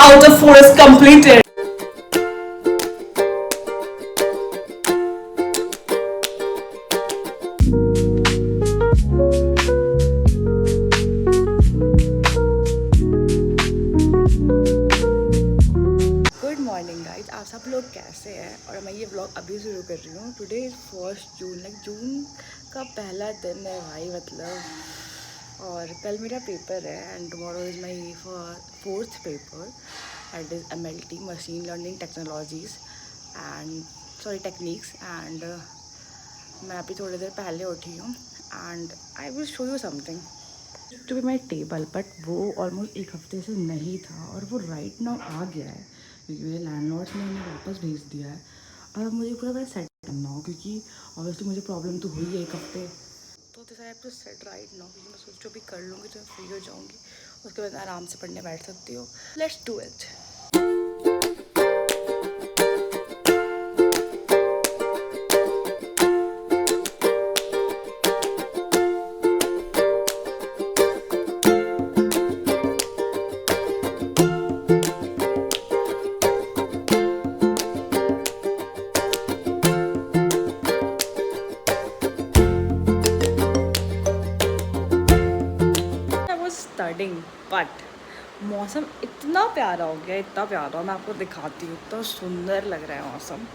outer forest completed. Good morning guys, आप सब लोग कैसे हैं। और मैं ये ब्लॉग अभी शुरू कर रही हूँ। टुडे इज़ 1 जून, लाइक जून का पहला दिन है भाई, मतलब। और कल मेरा पेपर है and tomorrow is my fourth paper and is MLT, machine learning technologies and sorry techniques. And मैं अभी थोड़ी देर पहले उठी हूँ and I will show you something to be my table, but वो ऑलमोस्ट एक हफ्ते से नहीं था और वो राइट नाउ आ गया है क्योंकि मेरे लैंडलॉर्ड्स ने उन्हें वापस भेज दिया है। और अब मुझे पूरा मेरा सेट करना हो क्योंकि ऑब्वियसली मुझे प्रॉब्लम तो हुई है एक हफ्ते। तो this I have to set right now क्योंकि मैं सोच जो भी कर लूँगी तो मैं फ्री हो जाऊँगी, उसके बाद आराम से पढ़ने बैठ सकती हूँ। Let's do it. Starting but मौसम इतना प्यारा हो गया, इतना प्यारा, मैं आपको दिखाती हूँ, इतना सुंदर लग रहा है मौसम।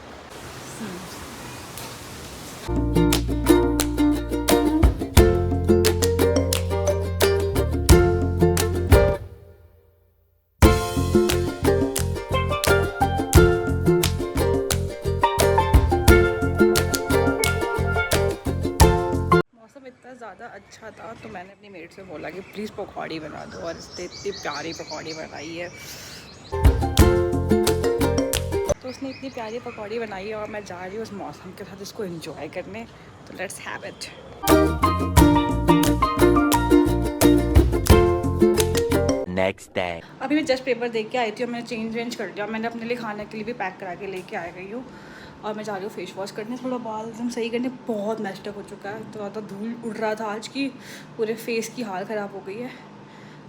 मौसम इतना ज़्यादा अच्छा था तो मैंने अपनी मेट से बोला कि प्लीज़ पकौड़ी बना दो, और इसने इतनी प्यारी पकौड़ी बनाई है। तो उसने इतनी प्यारी पकौड़ी बनाई है और मैं जा रही हूँ उस मौसम के साथ इसको एंजॉय करने। तो let's have it. Next day. अभी मैं जस्ट पेपर देख के आई थी और मैंने चेंज वेंज कर दिया। मैंने अपने लिए खाने के लिए भी पैक करा के लेके आ गई हूँ और मैं जा रही हूँ फेस वॉश करने, थोड़ा बाल एकदम सही करने। बहुत मेस्टअप हो चुका है, तो ज़्यादा धूल उड़ रहा था आज की, पूरे फेस की हाल ख़राब हो गई है।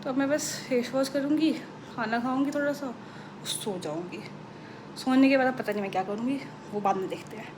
तो अब मैं बस फेस वॉश करूँगी, खाना खाऊँगी थोड़ा सा, सो जाऊँगी। सोने के बाद पता नहीं मैं क्या करूँगी, वो बाद में देखते हैं।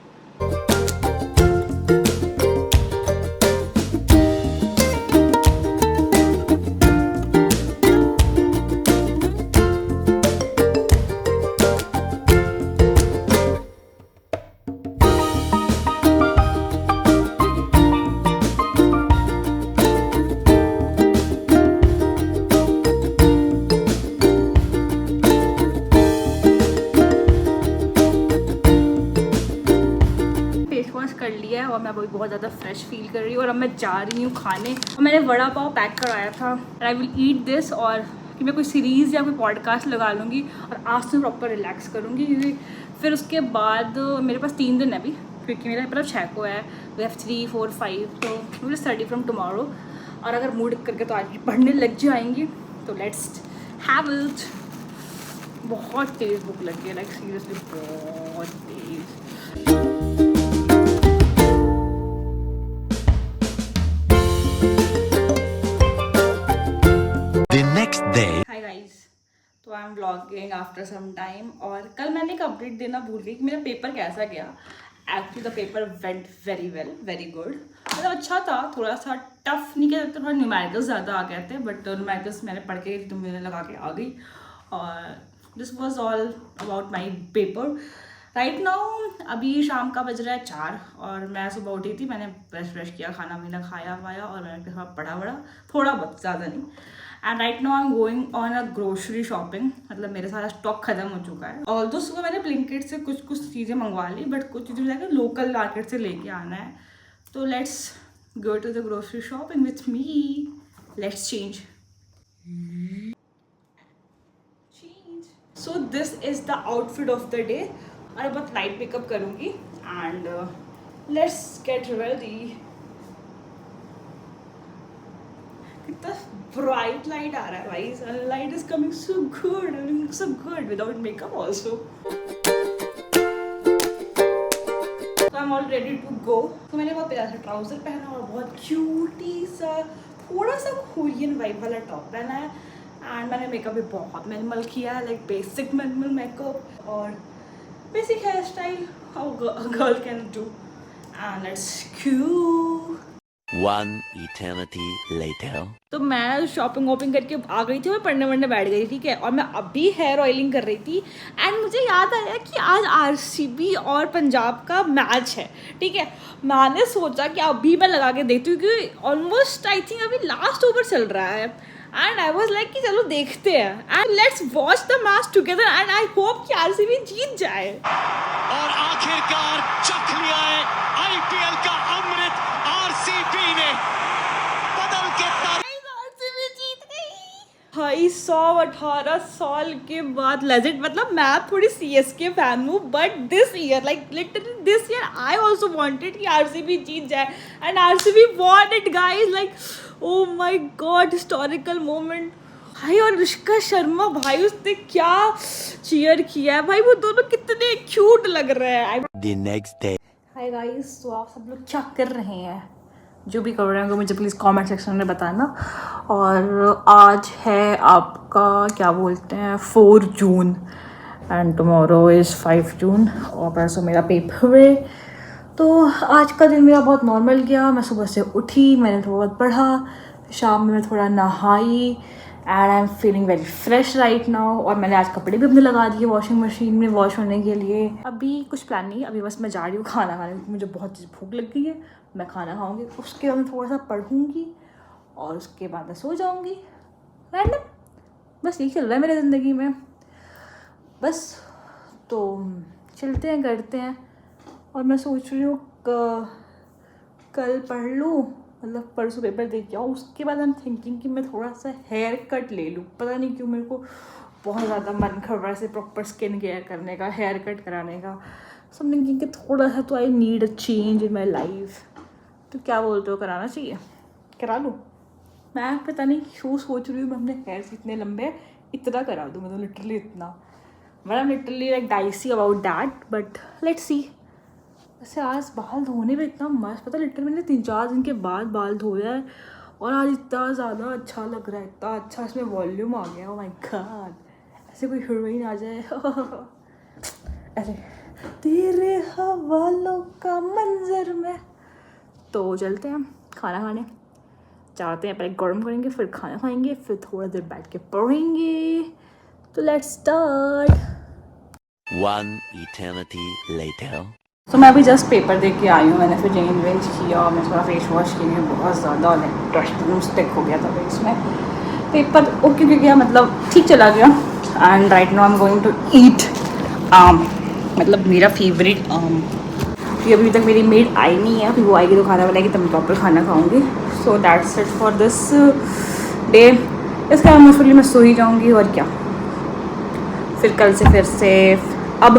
कर लिया है और मैं अभी बहुत ज़्यादा फ्रेश फील कर रही हूँ और अब मैं जा रही हूँ खाने। और मैंने वड़ा पाव पैक कराया था and I will eat this, और कि मैं कोई सीरीज़ या कोई पॉडकास्ट लगा लूँगी और आज से प्रॉपर रिलैक्स करूँगी क्योंकि फिर उसके बाद मेरे पास 3 दिन है अभी, क्योंकि मेरा मतलब 6 को है, वी हैव 3, 4, 5, तो we will study from tomorrow. और अगर मूड करके तो आज पढ़ने लग जाएंगी। तो लेट्स हैव इट। बहुत तेज़ भूख लगी है, लाइक सीरियसली बहुत तेज़। हाय गाइस, तो I am vlogging after some time. और कल मैंने एक अपडेट देना भूल गई कि मेरा पेपर कैसा गया। Actually the paper went very well, very good. मतलब अच्छा था, थोड़ा सा टफ नहीं कह सकते, थोड़ा न्यूमेरिकल्स ज़्यादा आ गए थे, बट न्यूमेरिकल्स मैंने पढ़ के तो मैंने लगा के आ गई। और this was all about my paper. Right now अभी शाम का बज रहा है 4 और मैं सुबह उठी थी, मैंने ब्रश किया, खाना पीना खाया वाया और मैंने थोड़ा पढ़ा वढ़ा, थोड़ा बहुत, ज़्यादा नहीं। And right now I am going on a grocery shopping, मतलब मेरा सारा स्टॉक खत्म हो चुका है। और तो सुबह मैंने ब्लिंकिट से कुछ चीज़ें मंगवा ली, बट कुछ चीज़ें जाकर लोकल मार्केट से लेके आना है। तो let's go to the grocery shopping with me. Let's change. So this is the outfit of the day. और बहुत लाइट मेकअप करूँगी एंड लेट्स गेट रेडी। कितना ब्राइट लाइट आ रहा है भाई, sunlight is coming so good, I mean so good without makeup also. तो I am all ready to go. तो मैंने बहुत प्यारा सा ट्राउजर पहना और बहुत क्यूटी सा थोड़ा सा कोरियन वाइब वाला टॉप पहना है एंड मैंने मेकअप भी बहुत मिनिमल किया है, लाइक बेसिक मिनिमल मेकअप और basic hair style girl can do and it's cute. One eternity later. तो मैं शॉपिंग वॉपिंग करके आ गई थी, मैं पढ़ने वढ़ने बैठ गई, ठीक है। और मैं अभी हेयर ऑयलिंग कर रही थी एंड मुझे याद आया कि आज आरसीबी और पंजाब का मैच है, ठीक है। मैंने सोचा कि अभी मैं लगा के देखती हूँ क्योंकि ऑलमोस्ट आई थिंक अभी लास्ट ओवर चल रहा है एंड आई वाज लाइक कि चलो देखते हैं and let's watch the match together and I hope कि आरसीबी जीत जाए। और आखिरकार चख लिया है आईपीएल का अमृत आरसीबी ने, बदल के आरसीबी जीत गई भाई। 118 साल के बाद लेजेंड, मतलब मैं थोड़ी सीएसके फैन हूँ but this year like literally this year I also wanted कि आरसीबी जीत जाए एंड RCB won it guys. Like oh my god, historical moment भाई। और अनुष्का शर्मा भाई, उसने क्या चीयर किया है भाई, वो दोनों कितने क्यूट लग रहे हैं। The next day. Hi guys, तो आप सब लोग क्या कर रहे हैं? जो भी कर रहे होंगे मुझे प्लीज़ कमेंट सेक्शन में बताना। और आज है आपका क्या बोलते हैं 4 जून एंड टुमारो इज़ 5 जून और परसों मेरा पेपर है। तो आज का दिन मेरा बहुत नॉर्मल गया। मैं सुबह से उठी, मैंने थोड़ा बहुत पढ़ा, शाम में मैं थोड़ा नहाई and I am feeling very fresh right now. और मैंने आज कपड़े भी अपने लगा दिए वॉशिंग मशीन में वॉश होने के लिए। अभी कुछ प्लान नहीं है, अभी बस मैं जा रही हूँ खाना खाने, मुझे बहुत चीज़ भूख लग गई है। मैं खाना खाऊंगी, उसके बाद मैं थोड़ा सा पढ़ूंगी और उसके बाद मैं सो जाऊंगी। रैंडम, बस यही चल रहा है मेरी ज़िंदगी में बस। तो चलते हैं, करते हैं। और मैं सोच रही हूँ कल पढ़ लूँ, मतलब परसों पेपर दे के आओ, उसके बाद हम थिंकिंग कि मैं थोड़ा सा हेयर कट ले लूँ। पता नहीं क्यों मेरे को बहुत ज़्यादा मन कर रहा है ऐसे प्रॉपर स्किन केयर करने का, हेयर कट कराने का। सो थिंकिंग कि थोड़ा सा तो I need a change in my life. तो क्या बोलते हो, कराना चाहिए? करा लूँ? मैं पता नहीं क्यों सोच रही हूँ मैं अपने हेयर्स इतने लंबे इतना करा दूँ, मतलब लिटरली इतना, मतलब literally like dicey about that, but let's see. वैसे आज बाल धोने में इतना मस्त, पता लिटरली मैंने 3-4 दिन के बाद बाल धोया है और आज इतना ज़्यादा अच्छा लग रहा है, इतना अच्छा इसमें वॉल्यूम आ गया। ओह माय गॉड, ऐसे कोई हीरोइन आ जाए ऐसे तेरे हवालों का मंजर में। तो चलते हैं खाना खाने, जाते हैं, पहले गर्म करेंगे फिर खाना खाएंगे, फिर थोड़ा देर बैठ के पढ़ेंगे। तो let's start. One eternity later. तो मैं अभी जस्ट पेपर दे के आई हूँ, मैंने फिर चेंज वेंज किया और मैं थोड़ा फेस वॉश किया, बहुत ज़्यादा डस्ट स्टिक हो गया था फेस में। पेपर ओके हो गया, मतलब ठीक चला गया। And right now I am going to eat aam, मतलब मेरा फेवरेट आम। अभी तक मेरी मेड आई नहीं है, अभी वो आएगी तो खाना बनाएगी तब मैं प्रॉपर खाना खाऊंगी। So that's it for this day. इसके बाद मोस्टली मैं सो ही जाऊँगी और क्या, फिर कल से फिर से अब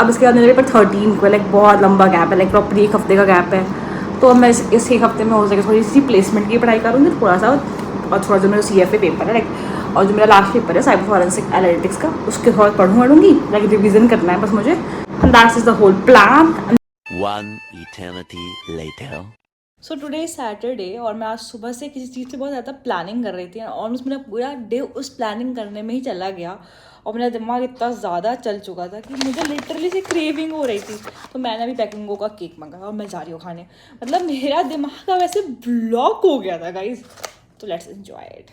इसके बाद मेरे पेपर 13 को, लाइक बहुत लंबा गैप है, लाइक प्रॉपर 1 हफ्ते का गैप है। तो मैं इस 1 हफ्ते में हो सके थोड़ी सी प्लेसमेंट की पढ़ाई करूँगी थोड़ा सा, और थोड़ा जो मेरा CFA पेपर है लाइक, और जो मेरा लास्ट पेपर है साइबर फॉरेंसिक एनालिटिक्स का, उसके थोड़ा पढ़ूँगी, लाइक रिविज़न करना है बस मुझे। That's is the whole plan. One eternity later. So today Saturday और मैं आज सुबह से किसी चीज़ से बहुत ज़्यादा प्लानिंग कर रही थी और ऑलमोस्ट मेरा पूरा डे उस प्लानिंग करने में ही चला गया और मेरा दिमाग इतना ज़्यादा चल चुका था कि मुझे लिटरली से क्रेविंग हो रही थी। तो मैंने अभी पैकिंगो का केक मंगाया और मैं जा रही हूँ खाने, मतलब मेरा दिमाग का वैसे ब्लॉक हो गया था गाइज। तो लेट्स एंजॉय इट।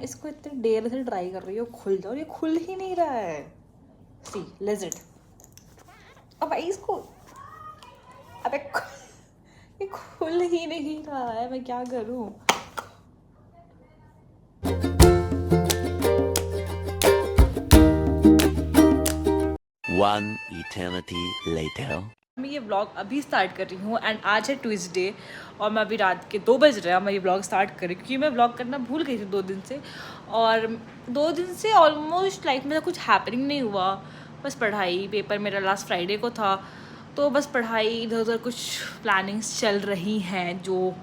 इसको इतनी देर से ट्राई कर रही हूँ खुल जाओ, ये खुल ही नहीं रहा है। सी लेजिट, अब इसको अबे ये खुल ही नहीं रहा है, मैं क्या करूँ? One eternity later. मैं ये व्लॉग अभी स्टार्ट कर रही हूँ एंड आज है ट्यूसडे और मैं अभी रात के 2 बज रहे हैं, मैं ये व्लॉग स्टार्ट कर रही हूँ क्योंकि मैं व्लॉग करना भूल गई थी 2 दिन से। और 2 दिन से ऑलमोस्ट लाइफ में कुछ हैपनिंग नहीं हुआ, बस पढ़ाई। पेपर मेरा लास्ट फ्राइडे को था, तो बस पढ़ाई, इधर उधर कुछ प्लानिंग्स चल रही हैं जो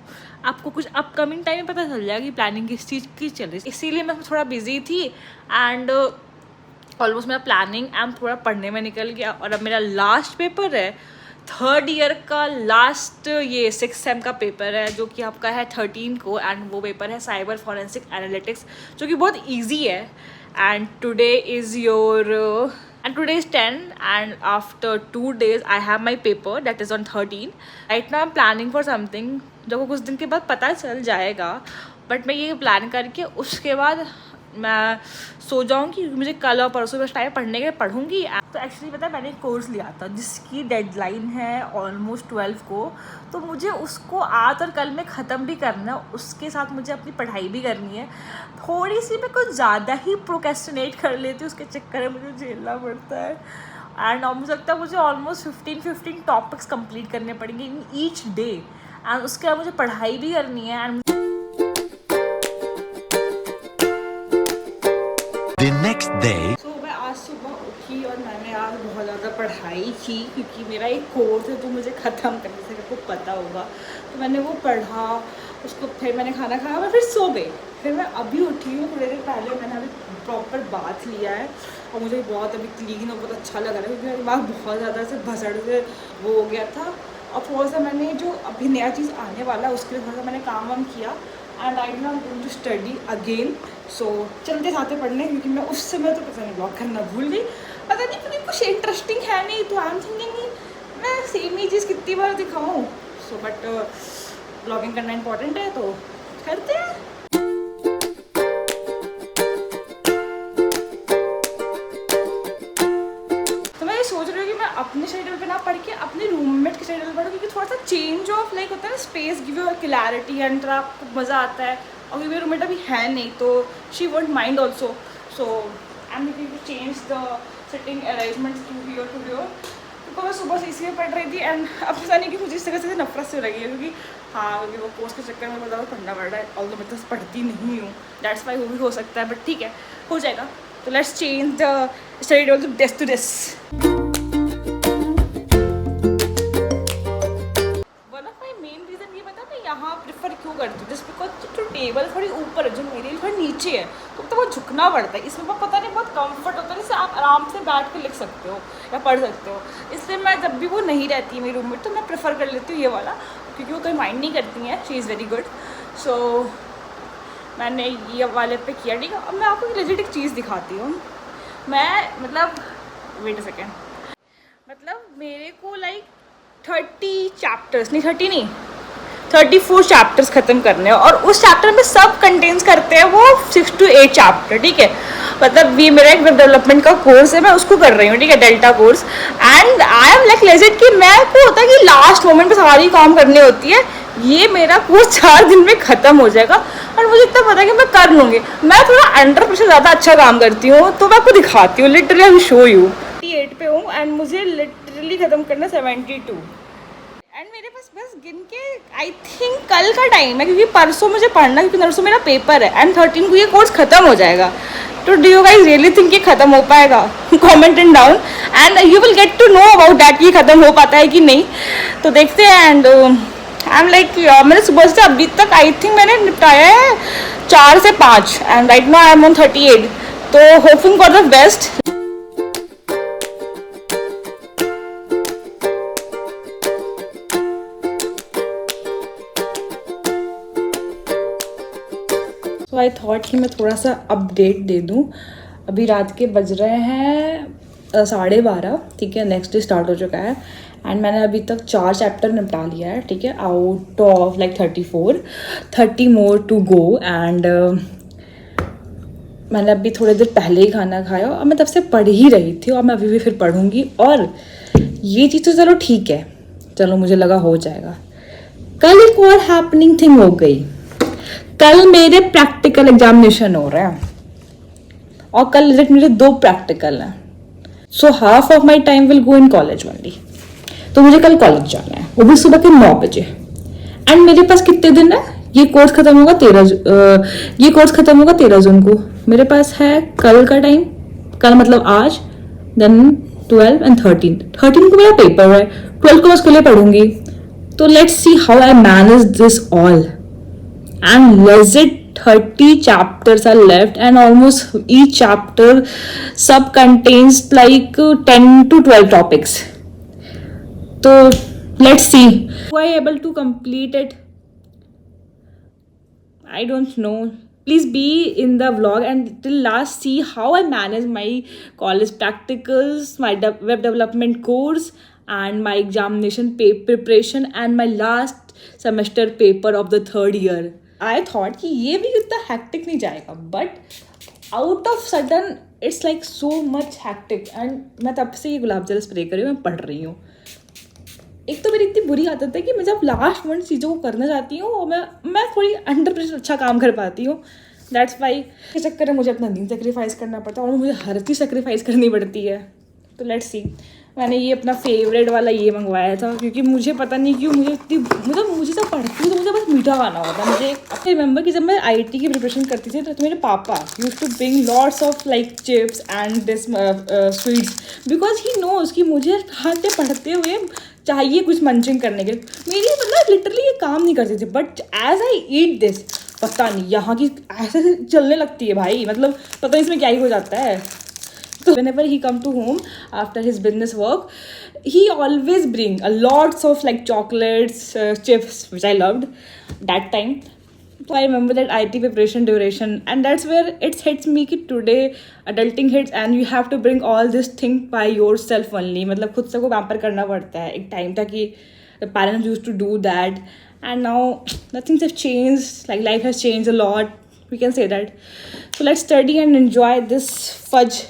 आपको कुछ अपकमिंग टाइम में पता चल जाएगी प्लानिंग किस चीज़ की चल रही है। इसीलिए मैं थोड़ा बिजी थी एंड ऑलमोस्ट मेरा प्लानिंग एंड थोड़ा पढ़ने में निकल गया। और अब मेरा लास्ट पेपर है थर्ड ईयर का लास्ट ये 6th सेम का पेपर है जो कि आपका है 13 को, एंड वो पेपर है साइबर फॉरेंसिक एनालिटिक्स जो कि बहुत इजी है. And today is your and today is 10 and after 2 days I have my paper that is on 13. Right now I'm planning for something जो को कुछ दिन के बाद पता चल जाएगा, बट मैं ये प्लान करके उसके बाद मैं सो जाऊँगी. मुझे कल और परसों बस टाइम पढ़ने के लिए पढ़ूँगी. तो एक्चुअली पता है मैंने एक कोर्स लिया था जिसकी डेडलाइन है ऑलमोस्ट 12 को, तो मुझे उसको आज और कल में ख़त्म भी करना है. उसके साथ मुझे अपनी पढ़ाई भी करनी है. थोड़ी सी मैं कुछ ज़्यादा ही प्रोक्रेस्टिनेट कर लेती हूँ, उसके चक्कर में मुझे झेलना पड़ता है. एंड मुझे लगता है मुझे ऑलमोस्ट 15 टॉपिक्स कंप्लीट करने पड़ेंगे इन ईच डे. एंड उसके बाद मुझे पढ़ाई भी करनी है. And The next day. तो मैं आज सुबह उठी और मैंने आज बहुत ज़्यादा पढ़ाई की क्योंकि मेरा एक कोर्स है जो मुझे ख़त्म करने से आपको पता होगा. तो मैंने वो पढ़ा, उसको फिर मैंने खाना खाया और फिर सो गई. फिर मैं अभी उठी हूँ, थोड़ी देर पहले मैंने अभी प्रॉपर बाथ लिया है और मुझे बहुत अभी क्लीन और बहुत अच्छा लग रहा है क्योंकि मेरा दिमाग बहुत ज़्यादा से भसड़ से वो हो गया था. और थोड़ा सा मैंने जो अभी नया चीज़ आने वाला है उसके लिए थोड़ा सा मैंने काम वाम किया. And I am going to study again. So चलते साथे पढ़ने क्योंकि मैं उस समय तो पता नहीं ब्लॉग करना भूल गई. पता नहीं क्योंकि कुछ इंटरेस्टिंग है नहीं, तो आई एम थिंकिंग मैं सेम ही चीज़ कितनी बार दिखाऊँ. सो बट ब्लॉगिंग करना इंपॉर्टेंट है तो करते हैं. तो मैं ये सोच रही हूँ कि मैं अपने शेड्यूल पे ना पढ़ के अपने रूममेट के शेड्यूल पढ़ूँ क्योंकि थोड़ा सा चेंज ऑफ लाइक होता है ना, space give you clarity and थोड़ा आपको मज़ा आता है. और मेरे रूममेट अभी है नहीं तो she won't mind also. So I am going to change the sitting arrangement to here. तो मैं सुबह से इसी में पढ़ रही थी एंड अब पता नहीं कि मुझे इस तरह से नफरत से हो रही है क्योंकि क्योंकि वो कोर्स के चक्कर में बहुत ज़्यादा पढ़ना पड़ रहा है. ऑल्दो मैं तो पढ़ती नहीं हूँ, दैट्स वाई वो भी हो सकता है, बट ठीक है हो जाएगा. तो let's change the study also desk to desk. यहाँ प्रेफर क्यों करती हूँ जस्ट बिकॉज जो टेबल थोड़ी ऊपर है जो मेरे लिए थोड़ी नीचे है तो बहुत झुकना पड़ता है. इसमें पता नहीं बहुत कंफर्ट होता है, जिससे आप आराम से बैठ कर लिख सकते हो या पढ़ सकते हो. इसलिए मैं जब भी वो नहीं रहती है मेरी रूममेट तो मैं प्रेफर कर लेती हूँ ये वाला क्योंकि वो कोई माइंड नहीं करती हैं. She is very good. So मैंने ये वाले पे किया. ठीक है, अब मैं आपको लेजिट एक चीज़ दिखाती हूँ. मैं मतलब वेट अ सेकेंड, मतलब मेरे को लाइक 30 चैप्टर्स नहीं 30 नहीं 34 चैप्टर्स ख़त्म करने हैं और उस चैप्टर में सब कंटेन्स करते हैं वो 6 to 8 चैप्टर. ठीक है, मतलब ये मेरा एक वेब डेवलपमेंट का कोर्स है, मैं उसको कर रही हूँ. ठीक है, delta course. And I am like legit कि मैं को होता है कि लास्ट मोमेंट पे सारी काम करनी होती है. ये मेरा कोर्स 4 दिन में ख़त्म हो जाएगा और मुझे इतना पता है कि मैं कर लूँगी. मैं थोड़ा अंडर प्रेशर ज़्यादा अच्छा काम करती हूँ तो मैं आपको दिखाती हूँ. Literally I will show you. 88 पे हूँ एंड मुझे लिटरली ख़त्म करना 72. एंड मेरे पास बस गिन के आई थिंक कल का टाइम है क्योंकि परसों मुझे पढ़ना क्योंकि परसों मेरा पेपर है एंड 13 को ये कोर्स ख़त्म हो जाएगा. तो do you guys really think ये ख़त्म हो पाएगा? Comment in down and you will get to know about that ये ख़त्म हो पाता है कि नहीं. तो देखते हैं. एंड आई एम लाइक मैंने सुबह से अभी तक आई थिंक मैंने निपटाया है 4 से 5 and right now I M on 38. तो होपिंग फॉर द बेस्ट. तो आई थॉट कि मैं थोड़ा सा अपडेट दे दूँ. अभी रात के बज रहे हैं 12:30. ठीक है, नेक्स्ट डे स्टार्ट हो चुका है एंड मैंने अभी तक 4 चैप्टर निपटा लिया है. ठीक है, out of like 34, 30 more to go. And मैंने अभी थोड़ी देर पहले ही खाना खाया और मैं तब से पढ़ ही रही थी और मैं अभी भी फिर पढ़ूँगी. और ये चीज़ तो चलो ठीक है, चलो मुझे लगा हो जाएगा. कल एक और हैपनिंग थिंग हो गई. कल मेरे प्रैक्टिकल एग्जामिनेशन हो रहे हैं और कल मेरे 2 प्रैक्टिकल हैं. So half of my time will go in college only. तो मुझे कल कॉलेज जाना है, वो भी सुबह के 9 बजे. एंड मेरे पास कितने दिन है? ये कोर्स खत्म होगा 13 जून को. मेरे पास है कल का टाइम, कल मतलब आज, देन 12 एंड 13 को मेरा पेपर है. 12 को मैं उसके लिए पढ़ूंगी. तो let's see how I manage this all. And legit 30 chapters are left and almost each chapter sub contains like 10 to 12 topics. तो let's see I able to complete it, I don't know. Please be in the vlog and till last see how I manage my college practicals, my web development course and my examination preparation and my last semester paper of the 3rd year. I thought कि ये भी इतना hectic नहीं जाएगा, but out of sudden it's like so much hectic and मैं तब से ये गुलाब जल स्प्रे कर रही हूँ, मैं पढ़ रही हूँ. एक तो मेरी इतनी बुरी आदत है कि मैं जब लास्ट मिनट चीज़ों को करना चाहती हूँ और मैं थोड़ी अंडर प्रेशर अच्छा काम कर पाती हूँ. दैट्स वाई इस चक्कर में मुझे अपना नींद सेक्रीफाइस करना पड़ता है और मुझे हर चीज़ सेक्रीफाइस करनी पड़ती है. तो लेट्स सी. मैंने ये अपना फेवरेट वाला ये मंगवाया था क्योंकि मुझे पता नहीं क्यों मुझे इतनी मतलब मुझे जब पढ़ती हूँ तो मुझे बस मीठा खाना होता है. मुझे अपने रिमेंबर कि जब मैं IIT की प्रिपरेशन करती थी तो मेरे पापा used to bring lots of like chips and this sweets because he knows कि मुझे पढ़ते हुए चाहिए कुछ मंचिंग करने के लिए. मेरी मतलब लिटरली ये काम नहीं करती थी, but as I eat this पता नहीं यहाँ की ऐसे चलने लगती है भाई. मतलब पता नहीं इसमें क्या ही हो जाता है. So whenever he come to home after his business work, he always bring a lots of like chocolates, chips, which I loved that time. So I remember that IT preparation duration, and that's where it hits me कि today adulting hits and you have to bring all this thing by yourself only. मतलब खुद से को pamper करना पड़ता है. एक time था कि the parents used to do that, and now nothing has changed. Like life has changed a lot. We can say that. So let's study and enjoy this fudge.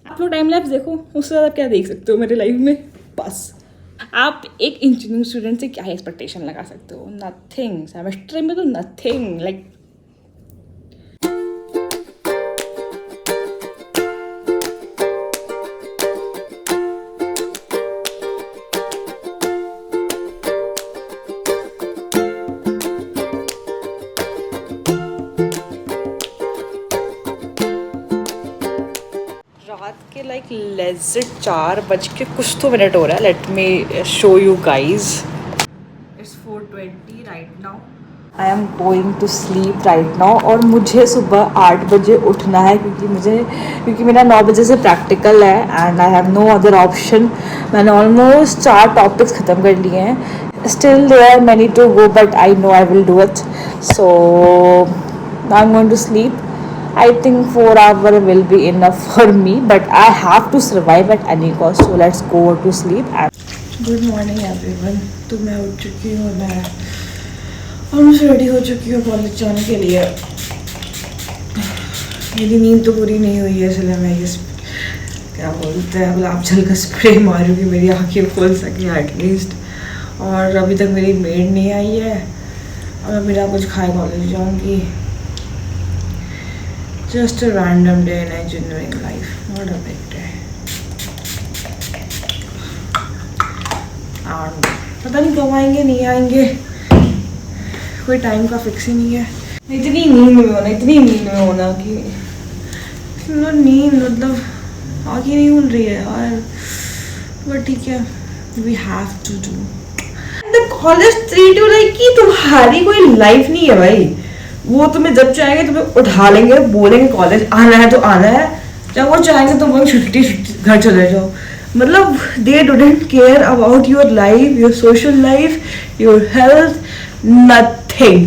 आप लोग टाइम लैप्स देखो, उससे ज़्यादा क्या देख सकते हो मेरे लाइफ में. बस आप एक इंजीनियरिंग स्टूडेंट से क्या एक्सपेक्टेशन लगा सकते हो? नथिंग. सेमेस्टर में तो नथिंग. लाइक रात के लाइक लेजिट 4:00 हो रहा है. Let me show you guys. It's 4:20 right now. I am going to sleep right now और मुझे सुबह 8 बजे उठना है क्योंकि मेरा 9 बजे से प्रैक्टिकल है and I have no other option. मैंने ऑलमोस्ट 4 टॉपिक्स ख़त्म कर लिए हैं. Still there are many to go but I know I will do it. So I am going to sleep. I think 4 hours will be enough for me, but I have to survive at any cost. So let's go to sleep. Good morning everyone. तो मैं उठ चुकी हूँ, मैं almost ready हो चुकी हूँ college जाने के लिए. मेरी नींद तो पूरी नहीं हुई है इसलिए मैं ये क्या बोलते हैं गुलाब जल का स्प्रे मारूँगी मेरी आँखें खोल सके एटलीस्ट. और अभी तक मेरी मेड नहीं आई है और मैं बिना कुछ खाए कॉलेज जाऊँगी. Just a random day in engineering life, not a big day. और पता नहीं कब आएंगे नहीं आएंगे, कोई टाइम का फिक्स ही नहीं है. इतनी नींद में होना कि नींद मतलब आँखें नहीं खुल रही है यार. बट ठीक है, we have to do. The college treat you like कि तुम्हारी कोई लाइफ नहीं है भाई. वो तुम्हें जब चाहेंगे तुम्हें उठा लेंगे, बोलेंगे कॉलेज आना है तो आना है. जब वो चाहेंगे तो वो छुट्टी घर चले जाओ. मतलब they don't care about your life, your social life, your health, nothing.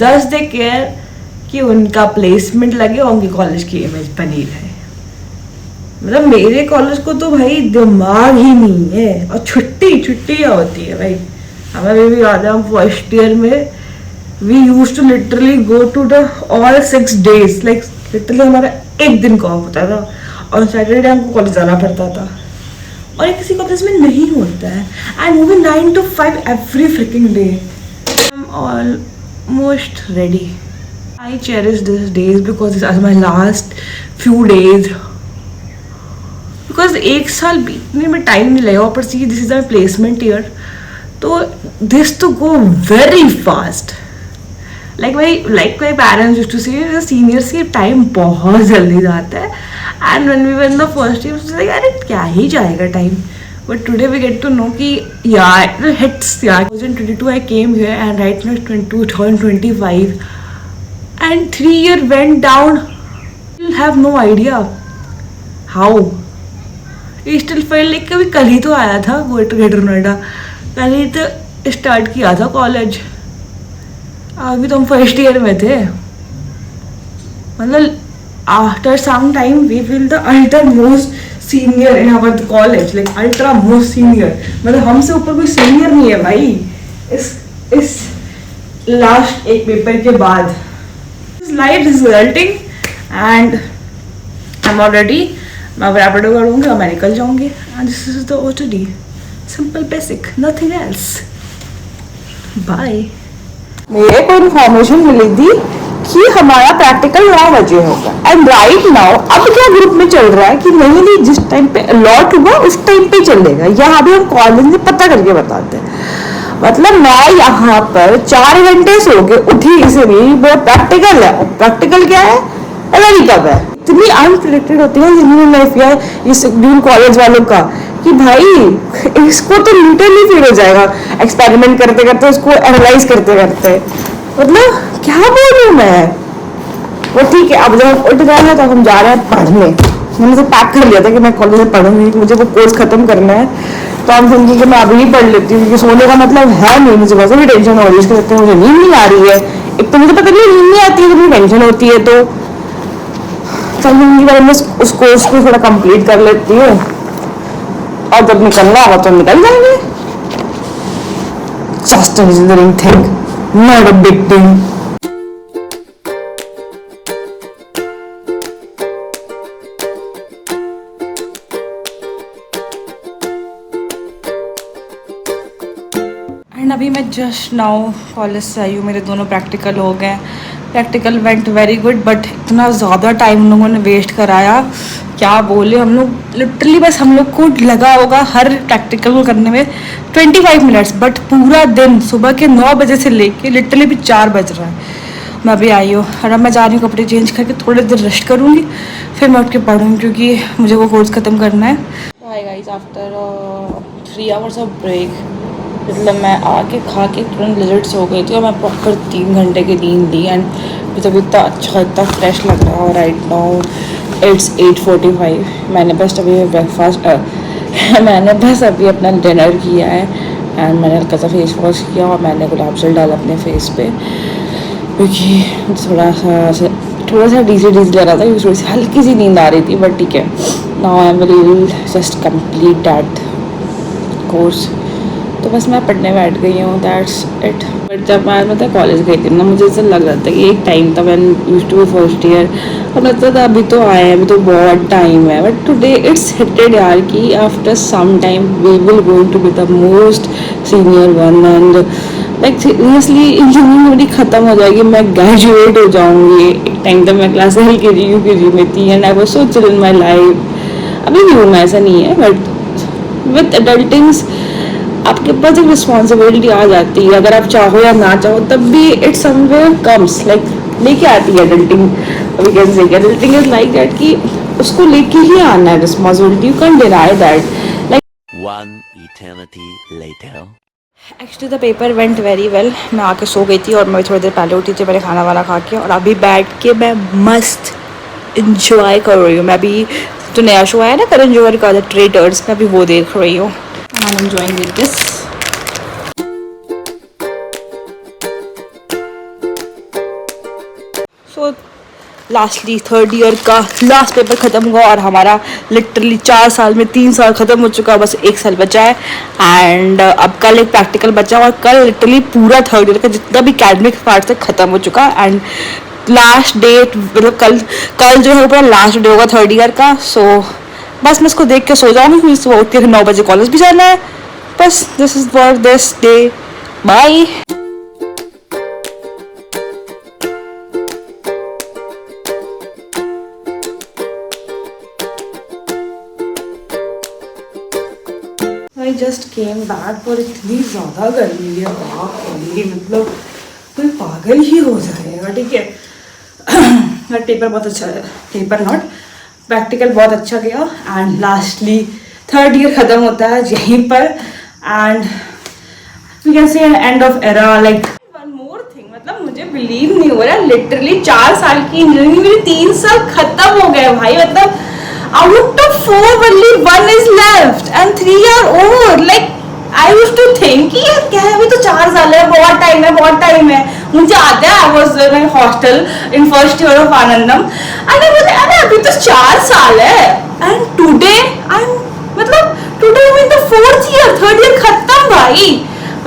They care कि उनका प्लेसमेंट लगे और उनकी कॉलेज की इमेज बनी रहे. मतलब मेरे कॉलेज को तो भाई दिमाग ही नहीं है. और छुट्टियाँ होती है भाई. हमें भी याद है हम फर्स्ट ईयर में we used to literally go to the all 6 days, like literally हमारा एक दिन का ऑफ होता था और सैटरडे हमको कॉलेज जाना पड़ता था. और किसी कॉलेज में नहीं होता है. एंड वो भी 9 to 5 every freaking day. I'm almost ready. I cherish these days because these are my last few days. Because एक साल बीतने में टाइम नहीं लगेगा. ऊपर से this is my placement year, तो this to go very fast. like my parents used to say the seniors के टाइम बहुत जल्दी जाता है. and when we were in the first year like अरे क्या ही जाएगा time. but today we get to know कि yeah it hits. 2022 I came here and right now it's 2025 and 3 year went down. You have no idea how we still feel like कभी कल ही तो आया था greater Noida, कल ही तो start किया था कॉलेज, अभी तो हम फर्स्ट ईयर में थे। मतलब after some time we feel the ultra most senior in our college, like ultra most senior. मतलब हमसे ऊपर कोई सीनियर नहीं है भाई इस लास्ट एक पेपर के बाद। Life is resulting and I am already, मैं रैपिडो करूँगी और मैं निकल जाऊँगी and this is the OTD, simple basic, nothing else. Bye. मेरे को इन्फॉर्मेशन मिली थी कि हमारा प्रैक्टिकल 9 बजे होगा एंड राइट नाउ अब क्या ग्रुप में चल रहा है कि नहीं जिस टाइम पे अलॉट हुआ उस टाइम पे चलेगा। यहाँ भी हम कॉलेज में पता करके बताते हैं। मतलब मैं यहाँ पर 4 घंटे सो के उठी इसलिए वो प्रैक्टिकल है, और प्रैक्टिकल क्या है पता नहीं कब है। इतनी अनप्रिडिक्टेड होती है जिंदगी लाइफ या इस ड्यूल कॉलेज वालों का कि भाई इसको तो लिटरली फील हो जाएगा एक्सपेरिमेंट करते करते, उसको एनालाइज करते करते। मतलब क्या बोल रही हूँ मैं। वो ठीक है, अब जब हम उठ गए हैं तो हम जा रहे हैं पढ़ने। मैंने तो पैक कर लिया था कि मैं कॉलेज में पढ़ूंगी, मुझे वो कोर्स खत्म करना है, तो हम समझिए कि मैं अभी ही पढ़ लेती हूँ क्योंकि सोने का मतलब है नहीं। मुझे वैसे भी टेंशन हो रही है इसके चक्कर में, मुझे नींद नहीं आ रही है। एक तो मुझे पता नहीं नींद नहीं आती है, जब टेंशन होती है तो समझूंगी मैं उस कोर्स को थोड़ा कंप्लीट कर लेती हूँ और जब निकलना होगा तो निकल जाएंगे। Just an engineering thing, not a big thing. And अभी मैं जस्ट नाउ कॉलेज से आई हूँ, मेरे दोनों प्रैक्टिकल हो गए। Practical went very good but इतना ज़्यादा टाइम उन लोगों ने वेस्ट कराया, क्या बोले। हम लोग लिटरली बस हम लोग को लगा होगा हर प्रैक्टिकल को करने में 25 मिनट्स, बट पूरा दिन सुबह के 9 बजे से लेके लिटरली भी 4 बज रहा है। मैं अभी आई हूँ और अब मैं जा रही हूँ कपड़े चेंज करके थोड़ी देर रेस्ट करूँगी, फिर मैं उठ के पढ़ूँगी क्योंकि मुझे वो कोर्स ख़त्म करना है। Hi guys, after 3 hours of break मतलब मैं आके खा के तुरंत लेट सो गई थी और मैं प्रॉपर 3 घंटे की नींद ली एंड मुझे अभी इतना अच्छा इतना फ्रेश लग रहा है। Right now it's 8:45। मैंने बस अभी ब्रेकफास्ट मैंने बस अभी अपना डिनर किया है एंड मैंने हल्का सा फेस वॉश किया और मैंने गुलाब जल डाला अपने फेस पे क्योंकि थोड़ा सा डीजी ले रहा था क्योंकि थोड़ी सी हल्की सी नींद आ रही थी। बट ठीक है, now I will just complete that course. तो बस मैं पढ़ने बैठ गई हूँ, दैट्स इट। बट जब मैं मतलब कॉलेज गई थी ना, मुझे ऐसा लग रहा था कि एक टाइम था when used to be first year और लगता था अभी तो आए अभी तो बहुत टाइम है। बट टुडे इट्स हिटेड यार कि after some time we will going to be the most senior one and like seriously engineering मेरी ख़त्म हो जाएगी, मैं ग्रेजुएट हो जाऊँगी। एक टाइम तक मैं क्लास LKG UKG में थी and I was so chill in my life. अभी भी हूँ मैं, ऐसा नहीं है, बट विद एडल्टिंग्स आपके पास एक रिस्पॉन्सिबिलिटी आ जाती है, अगर आप चाहो या ना चाहो तब भी इट समवेयर कम्स लाइक लेके आती है adulting. We can say adulting is like that कि उसको लेके ही आना है responsibility, you can deny that. Like 1 eternity later. Actually the paper went very well. मैं आके सो गई थी और मैं थोड़ी देर पहले उठी थी, मैंने खाना वाना खा के और अभी बैठ के मैं मस्त इंजॉय कर रही हूँ। मैं अभी जो नया शो आया ना करण जौहर का, द ट्रेटर्स, मैं अभी वो देख रही हूँ। I'm enjoying with this. So lastly 3rd year का लास्ट पेपर ख़त्म हुआ और हमारा लिटरली 4 साल में 3 साल ख़त्म हो चुका, बस 1 साल बचा है। एंड अब कल एक प्रैक्टिकल बचा और कल लिटरली पूरा 3rd ईयर का जितना भी एकेडमिक पार्ट तक ख़त्म हो चुका एंड लास्ट डेट मतलब कल जो है वो पूरा लास्ट डे होगा 3rd ईयर का। सो बस मैं इसको देख के सो जाऊँगी क्योंकि सुबह उठ के 9 बजे कॉलेज भी जाना है। बस this is for this day, bye. I just came back और इतनी ज़्यादा गर्मी है बाप रे, मतलब कोई पागल ही हो जाएगा। ठीक है, पेपर बहुत अच्छा है, पेपर नॉट प्रैक्टिकल बहुत अच्छा गया एंड लास्टली 3rd ईयर ख़त्म होता है यहीं पर and we can say end of era. Like one more thing, मतलब मुझे बिलीव नहीं हो रहा लिटरली 4 साल की इंजीनियरिंग मेरी 3 साल ख़त्म हो गए भाई। मतलब out of 4 only 1 is left and 3 are over. Like I used to think कि यार क्या है, अभी तो 4 साल है, बहुत टाइम है. मुझे आता है, I was in a hostel in first year of Anandam and I was अरे अभी तो 4 साल है. And today today I'm in the 4th year, 3rd year खत्म भाई.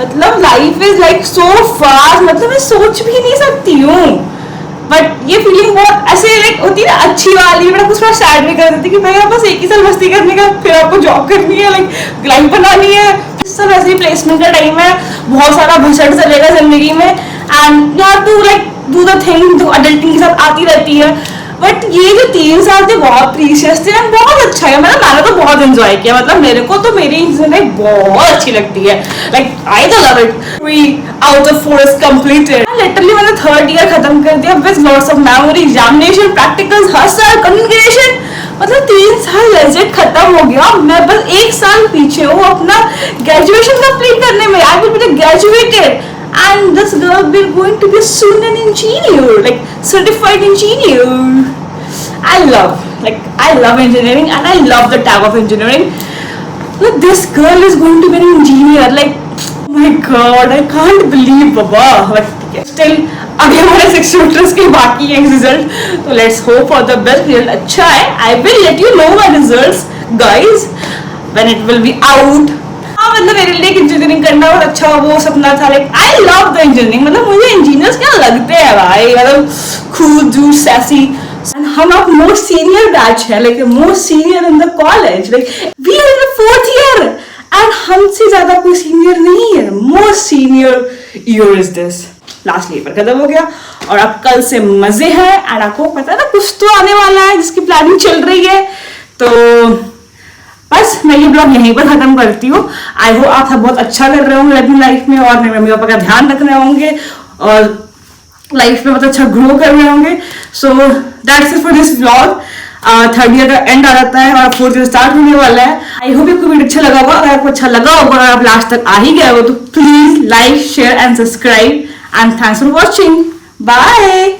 मतलब life is like so fast, मतलब मैं सोच भी नहीं सकती हूँ. बट ये फीलिंग बहुत ऐसे लाइक होती है ना अच्छी वाली, बट कुछ थोड़ा सैड भी कर देती कि भाई आप बस 1 ही साल मस्ती करने का, फिर आपको जॉब करनी है, लाइक लाइफ बनानी है. सब ऐसे ही प्लेसमेंट का टाइम है, बहुत सारा भसड़ चलेगा जिंदगी में and you have to like do the thing जो अडल्टिंग के साथ आती रहती है. बट ये जो 3 साल थे बहुत प्रीशियस थे एंड बहुत अच्छा है. मतलब मैंने तो बहुत एंजॉय किया. मतलब मेरे को तो मेरी इंजीनियरिंग बहुत अच्छी लगती है. लाइक आई तो love it. 3 out of 4 is completed. Literally मैंने 3rd ईयर खत्म कर दिया with lots of memory, examination, practicals, hustle, communication. मतलब 3 साल लेजिट खत्म हो गया. मैं बस 1 साल पीछे हूँ अपना ग्रेजुएशन कंप्लीट करने में. I will be graduated and this girl will going to be soon an engineer, like certified engineer. I love engineering and I love the type of engineering. Like this girl is going to be an engineer. Like oh my god, I can't believe baba. Like still अभी हमारे 6 semesters के बाकी हैं result, तो let's hope for the best. Result अच्छा है. I will let you know my results guys when it will be out. हाँ मतलब मेरे लिए इंजीनियरिंग करना बहुत अच्छा वो सपना था. Like I love the engineering. मतलब मुझे इंजीनियर्स क्या लगते हैं भाई, मतलब cool, dude, sassy. And हम अब मोस्ट सीनियर बैच है, like most senior in the college. Like we are in the 4th year and हमसे ज्यादा कोई सीनियर नहीं है. Most senior year is this. Last year पर खत्म हो गया और अब कल से मजे हैं. एंड आपको पता है ना कुछ तो आने वाला है जिसकी प्लानिंग चल रही है. तो बस मैं ये ब्लॉग यहीं पर खत्म करती हूँ. आई होप आप सब बहुत अच्छा कर रहे होंगे अपनी लाइफ में और मेरे मम्मी पापा का ध्यान रख रहे होंगे और लाइफ में बहुत अच्छा ग्रो कर रहे होंगे. So that's it for this blog. 3rd year का एंड आ जाता है और 4th ईयर स्टार्ट होने वाला है. आई होप आपको वीडियो अच्छा लगा होगा. अगर आपको अच्छा लगा होगा और आप लास्ट तक आ ही गए हो तो please like, share and subscribe and thanks for watching. Bye.